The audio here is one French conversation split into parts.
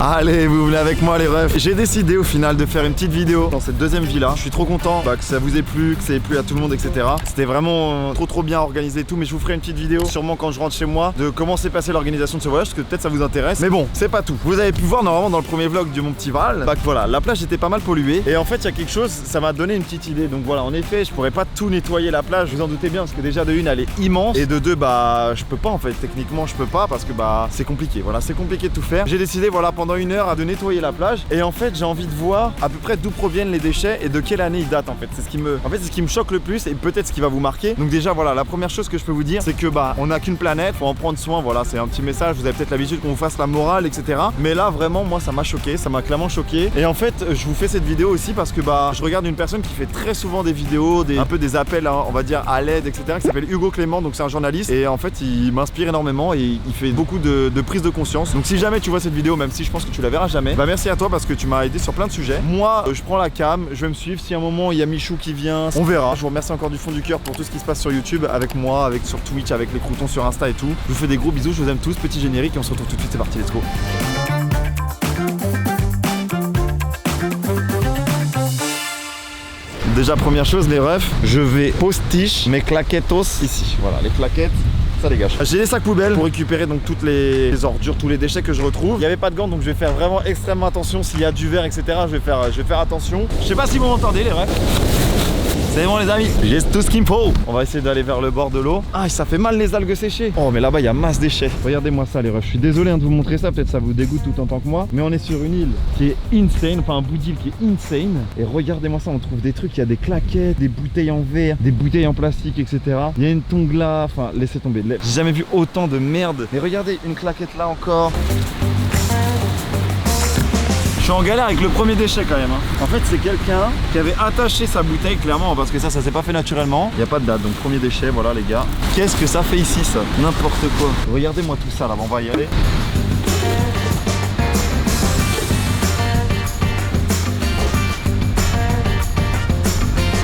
Allez, vous venez avec moi les refs. J'ai décidé au final de faire une petite vidéo dans cette deuxième villa. Je suis trop content que ça vous ait plu, que ça ait plu à tout le monde, etc. C'était vraiment trop bien organisé et tout. Mais je vous ferai une petite vidéo sûrement quand je rentre chez moi de comment s'est passé l'organisation de ce voyage, parce que peut-être ça vous intéresse. Mais bon, c'est pas tout. Vous avez pu voir normalement dans le premier vlog de mon petit Val, que voilà, la plage était pas mal polluée. Et en fait, il y a quelque chose, ça m'a donné une petite idée. Donc voilà, en effet, je pourrais pas tout nettoyer la plage, vous en doutez bien, parce que déjà de une, elle est immense. Et de deux, je peux pas en fait. Techniquement, je peux pas parce que c'est compliqué. Voilà, c'est compliqué de tout faire. J'ai décidé, voilà, pendant une heure de nettoyer la plage, et en fait j'ai envie de voir à peu près d'où proviennent les déchets et de quelle année ils datent en fait. C'est ce qui me choque le plus et peut-être ce qui va vous marquer. Donc déjà voilà, la première chose que je peux vous dire, c'est que on n'a qu'une planète, faut en prendre soin. Voilà, c'est un petit message, vous avez peut-être l'habitude qu'on vous fasse la morale, etc. Mais là vraiment moi ça m'a choqué, ça m'a clairement choqué. Et en fait je vous fais cette vidéo aussi parce que je regarde une personne qui fait très souvent des vidéos, un peu des appels on va dire à l'aide, etc. qui s'appelle Hugo Clément, donc c'est un journaliste et en fait il m'inspire énormément et il fait beaucoup de prise de conscience. Donc si jamais tu vois cette vidéo, même si je pense que tu la verras jamais, merci à toi parce que tu m'as aidé sur plein de sujets. Moi je prends la cam, je vais me suivre. Si à un moment il y a Michou qui vient, on verra. Je vous remercie encore du fond du cœur pour tout ce qui se passe sur YouTube avec moi, sur Twitch, avec les croutons sur Insta et tout. Je vous fais des gros bisous, je vous aime tous. Petit générique et on se retrouve tout de suite, c'est parti, let's go. Déjà première chose les refs, je vais postiche mes claquetos ici. Voilà, les claquettes, ça dégage. J'ai des sacs poubelles pour récupérer donc toutes les ordures, tous les déchets que je retrouve. Il n'y avait pas de gants donc je vais faire vraiment extrêmement attention. S'il y a du verre, etc. je vais faire attention. Je sais pas si vous m'entendez les refs. C'est bon les amis, j'ai tout ce qu'il me faut. On va essayer d'aller vers le bord de l'eau. Ah, ça fait mal les algues séchées. Oh mais là-bas il y a masse déchets. Regardez-moi ça les refs. Je suis désolé de vous montrer ça, peut-être ça vous dégoûte tout autant que moi. Mais on est sur une île qui est insane, enfin un bout d'île qui est insane. Et regardez-moi ça, on trouve des trucs, il y a des claquettes, des bouteilles en verre, des bouteilles en plastique, etc. Il y a une tongue là, enfin laissez tomber. J'ai jamais vu autant de merde. Mais regardez, une claquette là encore. Je suis en galère avec le premier déchet quand même. En fait c'est quelqu'un qui avait attaché sa bouteille clairement parce que ça s'est pas fait naturellement. Il n'y a pas de date donc premier déchet, voilà les gars. Qu'est-ce que ça fait ici ça? N'importe quoi. Regardez-moi tout ça là, on va y aller.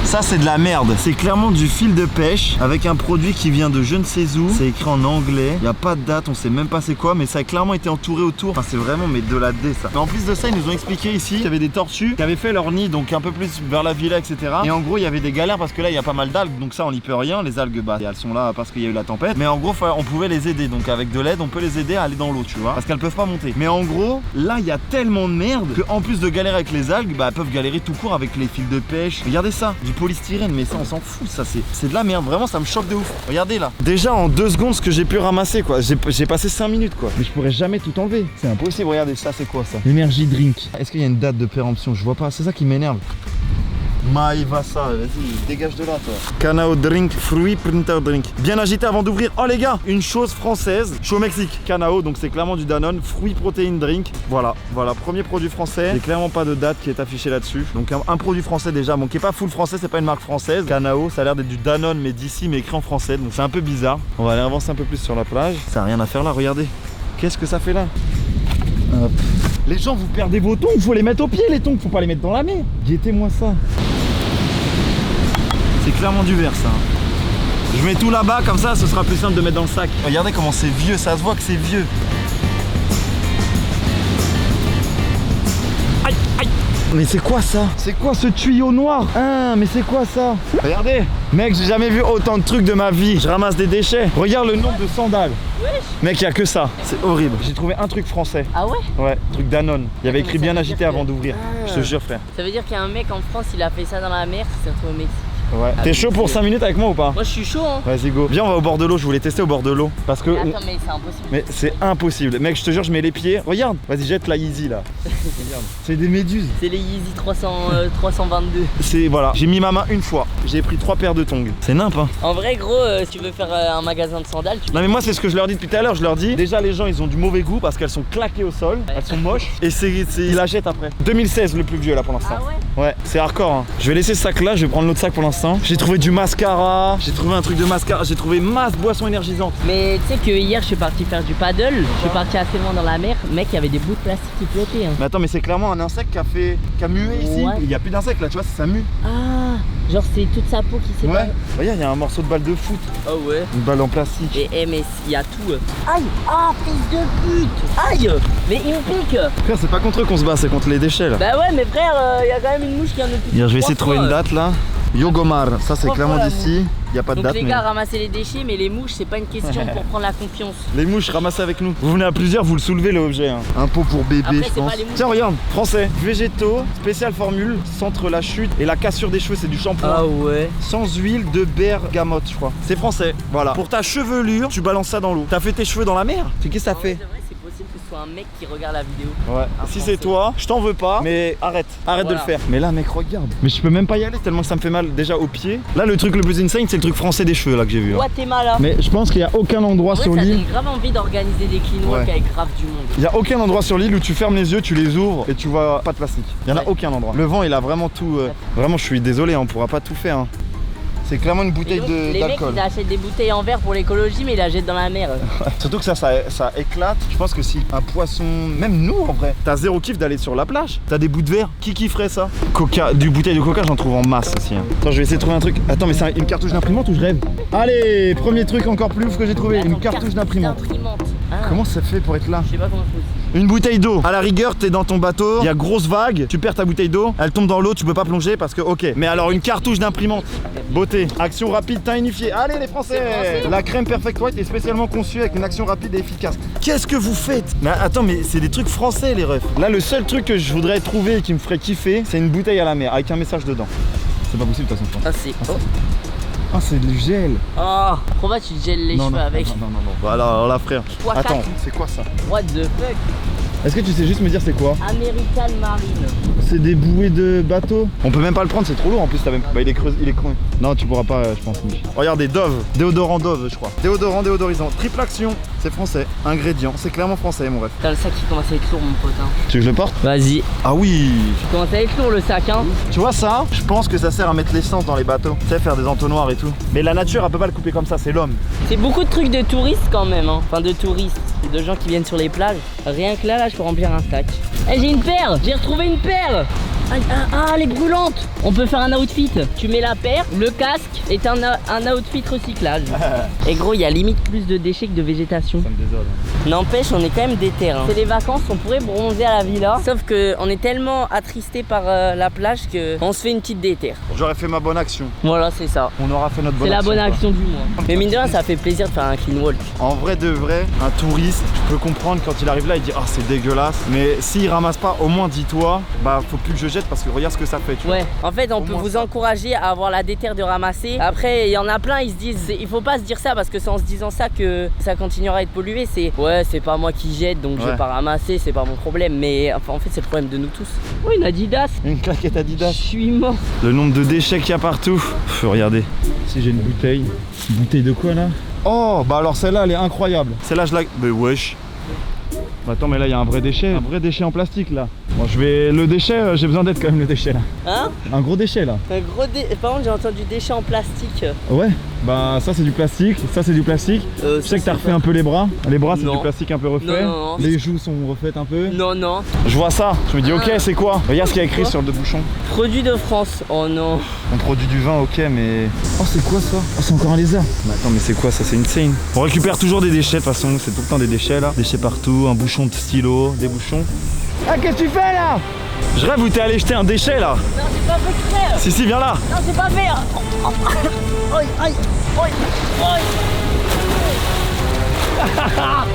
Ça c'est de la merde, c'est clairement du fil de pêche avec un produit qui vient de je ne sais où. C'est écrit en anglais, il n'y a pas de date, on sait même pas c'est quoi, mais ça a clairement été entouré autour. Enfin c'est vraiment de la dé ça. Mais en plus de ça ils nous ont expliqué ici qu'il y avait des tortues qui avaient fait leur nid donc un peu plus vers la villa, etc. Et en gros il y avait des galères parce que là il y a pas mal d'algues, donc ça on n'y peut rien. Les algues elles sont là parce qu'il y a eu la tempête. Mais en gros on pouvait les aider, donc avec de l'aide on peut les aider à aller dans l'eau, tu vois, parce qu'elles peuvent pas monter. Mais en gros là il y a tellement de merde que en plus de galérer avec les algues, elles peuvent galérer tout court avec les fils de pêche. Regardez ça, du polystyrène, mais ça on s'en fout, ça c'est de la merde, vraiment ça me choque de ouf. Regardez là, déjà en 2 secondes ce que j'ai pu ramasser quoi, j'ai passé 5 minutes quoi. Mais je pourrais jamais tout enlever, c'est impossible. Regardez ça, c'est quoi ça? Energy drink. Est-ce qu'il y a une date de péremption? Je vois pas, c'est ça qui m'énerve. Maïva ça, vas-y, dégage de là toi. Canao drink, fruit printer drink. Bien agité avant d'ouvrir. Oh les gars, une chose française. Je suis au Mexique. Canao, donc c'est clairement du Danone. Fruit protéine drink. Voilà, premier produit français. Il n'y a clairement pas de date qui est affichée là-dessus. Donc un produit français déjà, bon qui est pas full français, c'est pas une marque française. Canao, ça a l'air d'être du Danone mais d'ici mais écrit en français. Donc c'est un peu bizarre. On va aller avancer un peu plus sur la plage. Ça n'a rien à faire là, regardez. Qu'est-ce que ça fait là? Hop. Les gens, vous perdez vos tongs, faut les mettre au pied les tongs, faut pas les mettre dans la mer. Guettez-moi ça. C'est clairement du verre ça. Je mets tout là-bas comme ça, ce sera plus simple de mettre dans le sac. Regardez comment c'est vieux, ça se voit que c'est vieux. Aïe, aïe. Mais c'est quoi ça? C'est quoi ce tuyau noir? Ah, mais c'est quoi ça? Regardez. Mec, j'ai jamais vu autant de trucs de ma vie. Je ramasse des déchets. Regarde le nombre de sandales. Wesh. Mec, il y a que ça. C'est horrible. J'ai trouvé un truc français. Ah ouais? Ouais, truc Danone. Il y avait écrit bien agité avant d'ouvrir. Je te jure, frère. Ça veut dire qu'il y a un mec en France, il a fait ça dans la mer, il s'est retrouvé au Mexique. Ouais. T'es chaud pour 5 minutes avec moi ou pas? Moi je suis chaud hein. Vas-y go. Viens on va au bord de l'eau, je voulais tester au bord de l'eau. Parce que. Mais attends mais c'est impossible. Mais c'est impossible. Mec je te jure je mets les pieds. Regarde. Vas-y jette la Yeezy là. Regarde. C'est des méduses. C'est les Yeezy 322. C'est voilà. J'ai mis ma main une fois. J'ai pris 3 paires de tongs. C'est nimp hein. En vrai gros si tu veux faire un magasin de sandales tu... Non mais moi c'est ce que je leur dis depuis tout à l'heure. Je leur dis déjà les gens ils ont du mauvais goût parce qu'elles sont claquées au sol. Ouais. Elles sont moches. Et ils la jettent après. 2016 le plus vieux là pour l'instant. Ah ouais? Ouais c'est hardcore hein. Je vais laisser ce sac là. Je vais prendre l'autre sac pour l'instant. J'ai trouvé du mascara, j'ai trouvé un truc de mascara, j'ai trouvé masse boisson énergisante. Mais tu sais que hier je suis parti faire du paddle, je suis parti assez loin dans la mer, mec il y avait des bouts de plastique qui flottaient hein. Mais attends mais c'est clairement un insecte qui a mué ici. Ouais. Il n'y a plus d'insectes là tu vois, ça mue. Ah Genre c'est toute sa peau qui s'est Ouais. Regarde, il y a un morceau de balle de foot. Oh ouais. Une balle en plastique. Et mais il y a tout. Aïe. Ah, fils de pute. Aïe. Mais il me pique. Frère, c'est pas contre eux qu'on se bat, c'est contre les déchets là. Bah ouais, mais frère, il y a quand même une mouche qui vient de piquer. Hier, je vais essayer de trouver une date là. Yogomar, ça c'est 3 clairement fois la d'ici. Il y a pas de Donc date. les mais... gars, ramassez les déchets, mais les mouches, c'est pas une question pour prendre la confiance. Les mouches, ramassez avec nous. Vous venez à plusieurs, vous le soulevez l'objet. Hein. Un pot pour bébé, Après, je c'est pense. pas les mouches. Tiens, regarde, français, végétaux, spéciale formule, centre la chute et la cassure des cheveux, c'est du shampoing. Ah ouais. Sans huile de bergamote, je crois. C'est français, voilà. Pour ta chevelure, tu balances ça dans l'eau. T'as fait tes cheveux dans la mer? Qu'est-ce que ça fait? C'est vrai, c'est possible que ce soit un mec qui regarde la vidéo. Ouais, Un si Français. c'est toi, je t'en veux pas, mais arrête de Voilà. le faire. Mais là, mec, regarde. Mais je peux même pas y aller tellement que ça me fait mal déjà aux pieds. Là, le truc le plus insane, c'est le truc français des cheveux là que j'ai vu. Hein. Guatemala. Mais je pense qu'il y a aucun endroit En vrai, sur ça l'île. donne grave envie d'organiser des clean walk Ouais. avec grave du monde. Il y a aucun endroit sur l'île où tu fermes les yeux, tu les ouvres et tu vois pas de plastique. Il y en a Ouais. aucun endroit. Le vent, il a vraiment tout. Vraiment, je suis désolé, hein, on pourra pas tout faire. Hein. C'est clairement une Et bouteille donc, les mecs, d'alcool. ils achètent des bouteilles en verre pour l'écologie, mais ils la jettent dans la mer. Surtout que ça éclate. Je pense que si un poisson, même nous en vrai, t'as zéro kiff d'aller sur la plage. T'as des bouts de verre, qui kifferait ça? Coca, du bouteille de coca, j'en trouve en masse aussi. Hein. Attends, je vais essayer de trouver un truc. Attends, mais c'est une cartouche d'imprimante ou je rêve? Allez, premier truc encore plus ouf que j'ai trouvé, Mais une attends, cartouche d'imprimante. Ah, Comment ça fait pour être là? je sais pas comment c'est possible. Une bouteille d'eau. À la rigueur, t'es dans ton bateau, il y a grosse vague, tu perds ta bouteille d'eau, elle tombe dans l'eau, tu peux pas plonger parce que ok. Mais alors une cartouche d'imprimante. Beauté, action rapide, tinifiée. Allez les Français, C'est français. la crème Perfect White est spécialement conçue avec une action rapide et efficace. Qu'est-ce que vous faites? Mais attends, mais c'est des trucs français les refs. Là, le seul truc que je voudrais trouver et qui me ferait kiffer, c'est une bouteille à la mer avec un message dedans. C'est pas possible de toute façon. Ah, c'est. Oh. Ah, c'est du gel. Oh, pourquoi tu te gèles les cheveux avec? non. Voilà, alors là frère. Quoi, Attends, quatre c'est quoi ça? What the fuck? Est-ce que tu sais juste me dire c'est quoi? American Marine. C'est des bouées de bateau. On peut même pas le prendre, c'est trop lourd en plus. Bah, il est creusé, il est con. Non, tu pourras pas, je pense. Regardez, Dove, déodorant Dove, je crois. Déodorant, déodorisant, triple action. C'est français. Ingrédients, c'est clairement français, mon ref. T'as le sac qui commence à être lourd, mon pote. Hein. Tu veux que je le porte? Vas-y. Ah oui. Tu commences à être lourd le sac, hein. Tu vois ça? Je pense que ça sert à mettre l'essence dans les bateaux. Tu sais, faire des entonnoirs et tout. Mais la nature, elle peut pas le couper comme ça, c'est l'homme. C'est beaucoup de trucs de touristes quand même, hein. Enfin, de touristes. De gens qui viennent sur les plages. Rien que là, je peux remplir un sac. Eh, j'ai une paire. J'ai retrouvé une paire. Ah, elle est brûlante. On peut faire un outfit. Tu mets la paire, le casque est un outfit recyclage. Et gros, il y a limite plus de déchets que de végétation. Ça me désole. N'empêche, on est quand même déter. Hein. C'est les vacances, on pourrait bronzer à la villa. Sauf que on est tellement attristé par la plage que on se fait une petite déter. J'aurais fait ma bonne action. Voilà, c'est ça. On aura fait notre bonne C'est action. la bonne quoi. action du mois. Mais mine de rien, ça fait plaisir de faire un clean walk. En vrai de vrai, un touriste, je peux comprendre quand il arrive là, il dit ah c'est dégueulasse. Mais s'il ramasse pas, au moins dis-toi, bah faut plus que je jette parce que regarde ce que ça fait. Tu vois. Ouais, en fait, on peut moins vous ça. encourager à avoir la déter de ramasser. Après, il y en a plein, ils se disent, il faut pas se dire ça parce que c'est en se disant ça que ça continuera à être pollué. C'est ouais, c'est pas moi qui jette donc je Ouais. vais pas ramasser, c'est pas mon problème. Mais enfin, en fait, c'est le problème de nous tous. Oh, une Adidas. Une claquette Je Adidas. suis mort. Le nombre de déchets qu'il y a partout. Faut regarder. Si j'ai une bouteille. Une bouteille de quoi là? Oh bah alors celle-là elle est incroyable. Celle-là je la. Mais wesh. Bah attends mais là il y a un vrai déchet en plastique là. Bon je vais. Le déchet, j'ai besoin d'aide quand même le déchet là. Hein? Un gros déchet là. Un gros Par contre, j'ai entendu déchets en plastique. Ouais. Bah ça c'est du plastique, ça c'est du plastique. Je sais que t'as refait un peu les bras. Les bras c'est Non. du plastique un peu refait. Non. Les joues sont refaites un peu. Non, non. Je vois ça, je me dis ok Ah. c'est quoi? Regarde ce qu'il y a écrit Quoi sur le bouchon. Produit de France. Oh non. On produit du vin, ok, mais. Oh, c'est quoi ça? Oh, c'est encore un lézard. Mais attends, mais c'est quoi ça? C'est insane. On récupère toujours des déchets, de toute façon, c'est tout le temps des déchets là. Déchets partout, un bouchon de stylo, des bouchons. Ah, qu'est-ce que tu fais là? Je rêve où t'es allé jeter un déchet là. Non, j'ai pas fait exprès. Si, viens là. Non, j'ai pas fait. Aïe, aïe, aïe, aïe.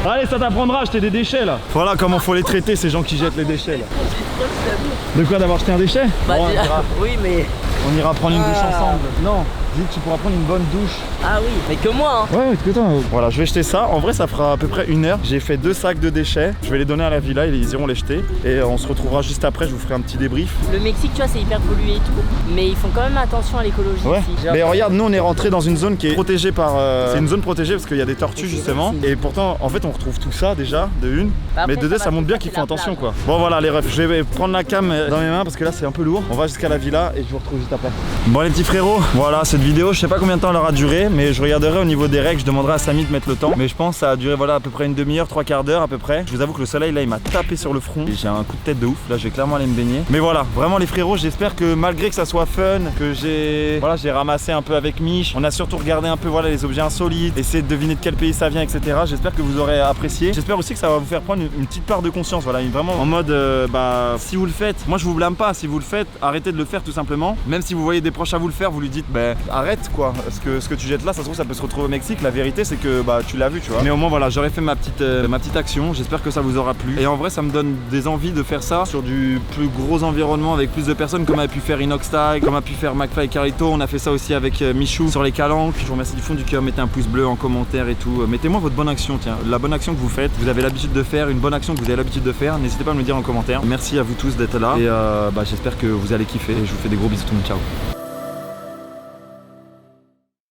Allez, ça t'apprendra à jeter des déchets là. Voilà comment faut les traiter, ces gens qui jettent les déchets là. De quoi? D'avoir jeté un déchet? Bah, Bon, déjà, oui, mais. on ira prendre une douche Ah. ensemble. Non, dis que tu pourras prendre une bonne douche. Ah oui, mais que moi, hein. Ouais, que toi. Voilà, je vais jeter ça. En vrai, ça fera à peu près 1 heure. J'ai fait 2 sacs de déchets. Je vais les donner à la villa, ils iront les jeter. Et on se retrouvera juste après. Je vous ferai un petit débrief. Le Mexique, tu vois, c'est hyper pollué et tout. Mais ils font quand même attention à l'écologie Ouais. ici. Genre, Mais regarde, nous on est rentré dans une zone qui est protégée par. C'est une zone protégée parce qu'il y a des tortues justement. Et pourtant, en fait, on retrouve tout ça déjà de une. Après, Mais de deux, ça ça va, montre bien c'est qu'ils la font attention plage. quoi. Bon voilà les refs, je vais prendre la cam dans mes mains parce que là c'est un peu lourd. On va jusqu'à la villa et je vous retrouve juste juste après. Bon les petits frérots, voilà cette vidéo, je sais pas combien de temps elle aura duré, mais je regarderai au niveau des règles, je demanderai à Samy de mettre le temps. Mais je pense que ça a duré voilà à peu près une demi-heure, 3/4 d'heure à peu près. Je vous avoue que le soleil là il m'a tapé sur le front et j'ai un coup de tête de ouf. Là je vais clairement aller me baigner. Mais voilà, vraiment les frérots, j'espère que malgré que ça soit fun, que j'ai ramassé un peu avec Mich, on a surtout regardé un peu voilà les objets insolites, essayé de deviner de quel pays ça vient, etc. J'espère que vous aurez apprécié. J'espère aussi que ça va vous faire prendre une petite part de conscience, voilà, vraiment en mode si vous le faites, moi je vous blâme pas, si vous le faites, arrêtez de le faire tout simplement. Même si vous voyez des proches à vous le faire, vous lui dites arrête quoi, ce que tu jettes là, ça se trouve ça peut se retrouver au Mexique. La vérité c'est que tu l'as vu, tu vois. Mais au moins voilà, j'aurais fait ma petite action, j'espère que ça vous aura plu. Et en vrai ça me donne des envies de faire ça sur du plus gros environnement avec plus de personnes, comme a pu faire Inoxtag, comme a pu faire McFly et Carlito. On a fait ça aussi avec Michou sur les calanques. Je vous remercie du fond du cœur, mettez un pouce bleu en commentaire et tout. Mettez-moi votre bonne action, tiens, la bonne action que vous faites, vous avez l'habitude de faire, une bonne action que vous avez l'habitude de faire, n'hésitez pas à me le dire en commentaire. Merci à vous tous d'être là et j'espère que vous allez kiffer et je vous fais des gros bisous tout le monde, ciao.